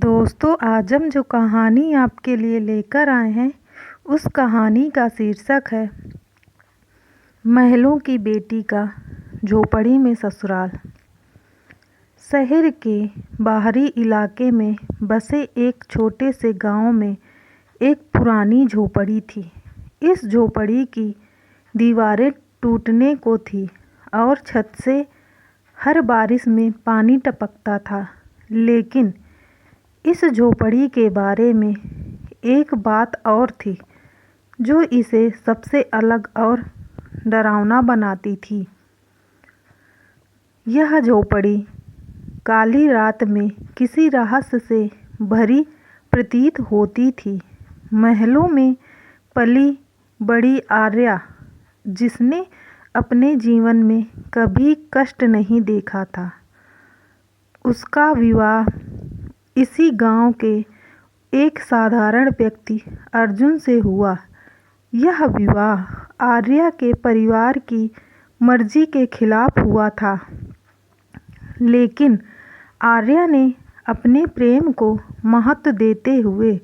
दोस्तों, आज हम जो कहानी आपके लिए लेकर आए हैं उस कहानी का शीर्षक है महलों की बेटी का झोपड़ी में ससुराल। शहर के बाहरी इलाके में बसे एक छोटे से गांव में एक पुरानी झोपड़ी थी। इस झोपड़ी की दीवारें टूटने को थी और छत से हर बारिश में पानी टपकता था। लेकिन इस झोपड़ी के बारे में एक बात और थी जो इसे सबसे अलग और डरावना बनाती थी। यह झोपड़ी काली रात में किसी रहस्य से भरी प्रतीत होती थी। महलों में पली बड़ी आर्या, जिसने अपने जीवन में कभी कष्ट नहीं देखा था, उसका विवाह इसी गांव के एक साधारण व्यक्ति अर्जुन से हुआ। यह विवाह आर्या के परिवार की मर्जी के खिलाफ हुआ था, लेकिन आर्या ने अपने प्रेम को महत्व देते हुए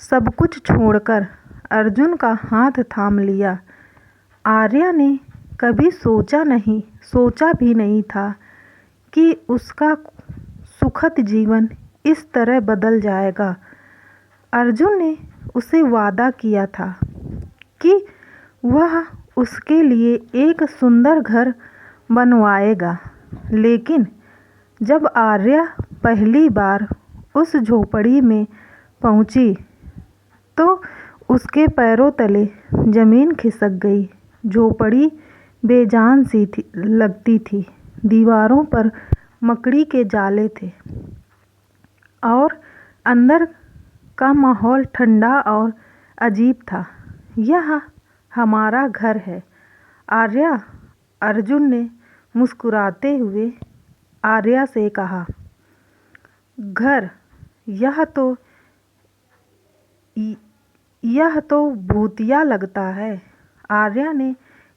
सब कुछ छोड़कर अर्जुन का हाथ थाम लिया। आर्या ने कभी सोचा भी नहीं था कि उसका सुखद जीवन इस तरह बदल जाएगा। अर्जुन ने उसे वादा किया था कि वह उसके लिए एक सुंदर घर बनवाएगा, लेकिन जब आर्या पहली बार उस झोपड़ी में पहुंची तो उसके पैरों तले जमीन खिसक गई। झोपड़ी बेजान सी लगती थी। दीवारों पर मकड़ी के जाले थे और अंदर का माहौल ठंडा और अजीब था। यह हमारा घर है, आर्या, अर्जुन ने मुस्कुराते हुए आर्या से कहा। घर? यह तो भूतिया लगता है, आर्या ने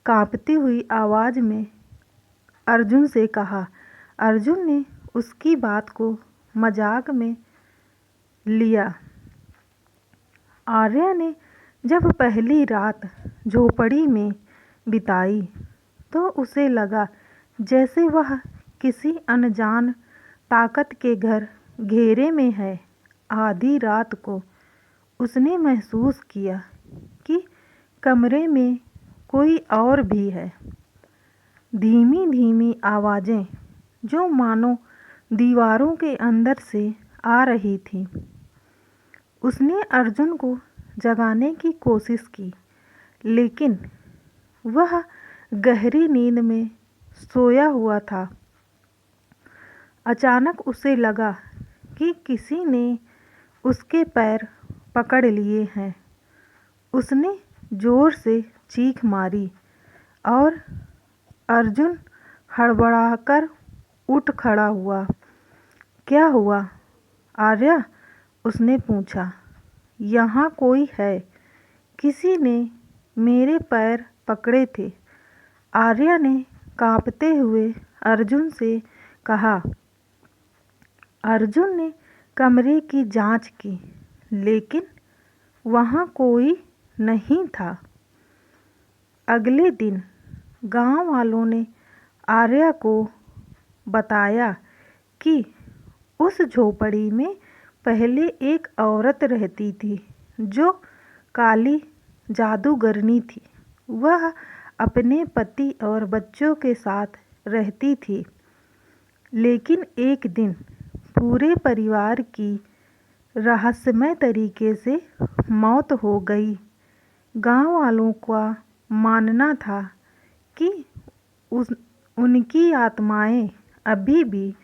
कांपती हुई आवाज में अर्जुन से कहा। अर्जुन ने उसकी बात को मजाक में लिया। आर्या ने जब पहली रात झोपड़ी में बिताई तो उसे लगा जैसे वह किसी अनजान ताकत के घेरे में है। आधी रात को उसने महसूस किया कि कमरे में कोई और भी है। धीमी धीमी आवाज़ें जो मानो दीवारों के अंदर से आ रही थी। उसने अर्जुन को जगाने की कोशिश की, लेकिन वह गहरी नींद में सोया हुआ था। अचानक उसे लगा कि किसी ने उसके पैर पकड़ लिए हैं। उसने जोर से चीख मारी और अर्जुन हड़बड़ाकर उठ खड़ा हुआ। क्या हुआ, आर्या? उसने पूछा। यहाँ कोई है? किसी ने मेरे पैर पकड़े थे, आर्या ने कांपते हुए अर्जुन से कहा। अर्जुन ने कमरे की जांच की, लेकिन वहाँ कोई नहीं था। अगले दिन गांव वालों ने आर्या को बताया कि उस झोपड़ी में पहले एक औरत रहती थी जो काली जादूगरनी थी। वह अपने पति और बच्चों के साथ रहती थी, लेकिन एक दिन पूरे परिवार की रहस्यमय तरीके से मौत हो गई। गांव वालों का मानना था कि उनकी आत्माएं अभी भी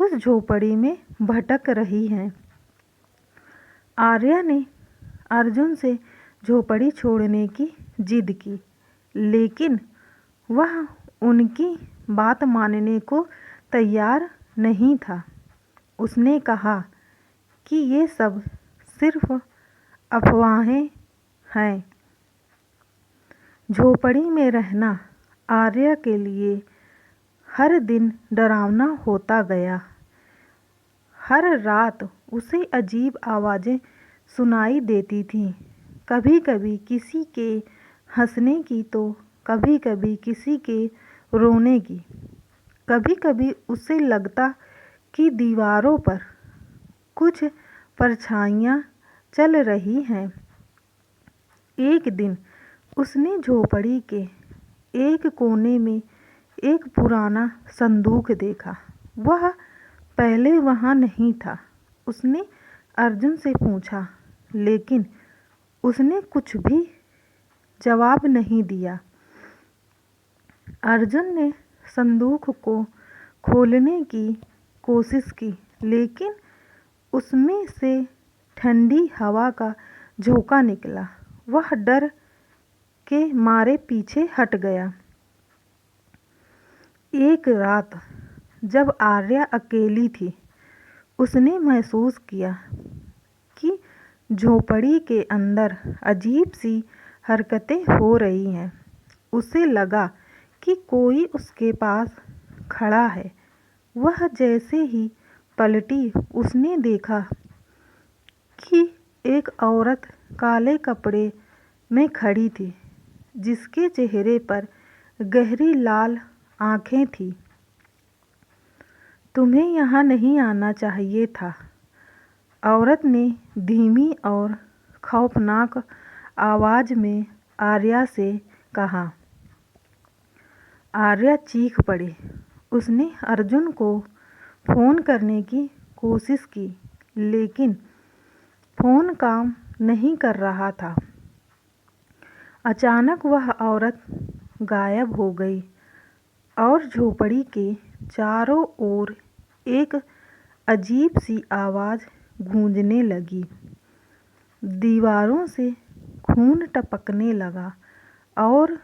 उस झोपड़ी में भटक रही हैं। आर्या ने अर्जुन से झोपड़ी छोड़ने की जिद की, लेकिन वह उनकी बात मानने को तैयार नहीं था। उसने कहा कि ये सब सिर्फ अफवाहें हैं। झोपड़ी में रहना आर्या के लिए हर दिन डरावना होता गया। हर रात उसे अजीब आवाज़ें सुनाई देती थीं, कभी कभी किसी के हंसने की तो कभी कभी किसी के रोने की। कभी कभी उसे लगता कि दीवारों पर कुछ परछाइयाँ चल रही हैं। एक दिन उसने झोपड़ी के एक कोने में एक पुराना संदूक देखा। वह पहले वहाँ नहीं था। उसने अर्जुन से पूछा, लेकिन उसने कुछ भी जवाब नहीं दिया। अर्जुन ने संदूक को खोलने की कोशिश की, लेकिन उसमें से ठंडी हवा का झोंका निकला। वह डर के मारे पीछे हट गया। एक रात जब आर्या अकेली थी, उसने महसूस किया कि झोपड़ी के अंदर अजीब सी हरकतें हो रही हैं। उसे लगा कि कोई उसके पास खड़ा है। वह जैसे ही पलटी, उसने देखा कि एक औरत काले कपड़े में खड़ी थी, जिसके चेहरे पर गहरी लाल आँखें थीं। तुम्हें यहाँ नहीं आना चाहिए था, औरत ने धीमी और खौफनाक आवाज़ में आर्या से कहा। आर्या चीख पड़ी। उसने अर्जुन को फ़ोन करने की कोशिश की, लेकिन फ़ोन काम नहीं कर रहा था। अचानक वह औरत गायब हो गई और झोपड़ी के चारों ओर एक अजीब सी आवाज़ गूंजने लगी। दीवारों से खून टपकने लगा और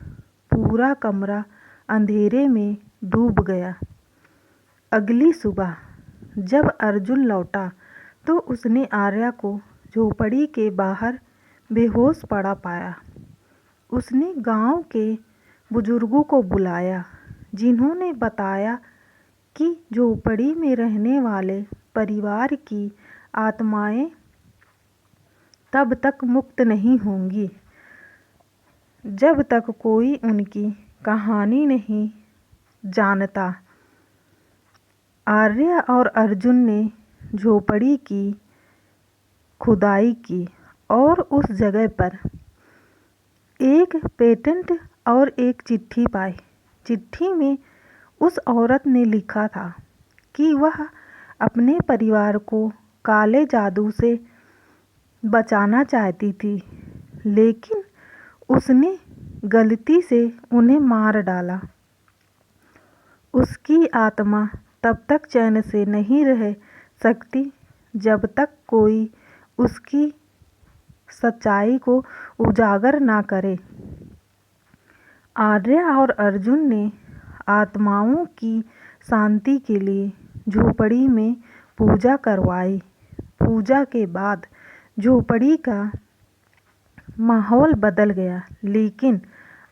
पूरा कमरा अंधेरे में डूब गया। अगली सुबह जब अर्जुन लौटा तो उसने आर्या को झोपड़ी के बाहर बेहोश पड़ा पाया। उसने गांव के बुजुर्गों को बुलाया, जिन्होंने बताया कि झोपड़ी में रहने वाले परिवार की आत्माएं तब तक मुक्त नहीं होंगी जब तक कोई उनकी कहानी नहीं जानता। आर्या और अर्जुन ने झोपड़ी की खुदाई की और उस जगह पर एक पेटेंट और एक चिट्ठी पाई। चिट्ठी में उस औरत ने लिखा था कि वह अपने परिवार को काले जादू से बचाना चाहती थी, लेकिन उसने गलती से उन्हें मार डाला। उसकी आत्मा तब तक चैन से नहीं रह सकती जब तक कोई उसकी सच्चाई को उजागर ना करे। आर्या और अर्जुन ने आत्माओं की शांति के लिए झोपड़ी में पूजा करवाई। पूजा के बाद झोपड़ी का माहौल बदल गया, लेकिन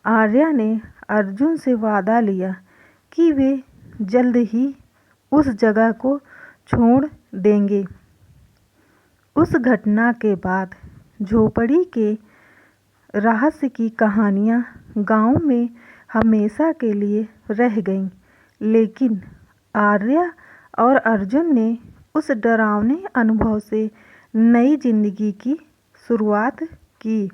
आर्या ने अर्जुन से वादा लिया कि वे जल्द ही उस जगह को छोड़ देंगे। उस घटना के बाद झोपड़ी के रहस्य की कहानियाँ गांव में हमेशा के लिए रह गईं, लेकिन आर्या और अर्जुन ने उस डरावने अनुभव से नई जिंदगी की शुरुआत की।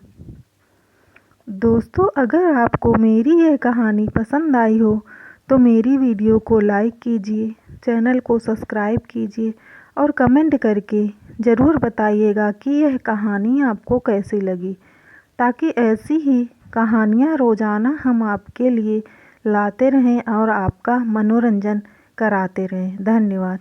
दोस्तों, अगर आपको मेरी यह कहानी पसंद आई हो तो मेरी वीडियो को लाइक कीजिए, चैनल को सब्सक्राइब कीजिए और कमेंट करके ज़रूर बताइएगा कि यह कहानी आपको कैसी लगी, ताकि ऐसी ही कहानियाँ रोज़ाना हम आपके लिए लाते रहें और आपका मनोरंजन कराते रहें। धन्यवाद।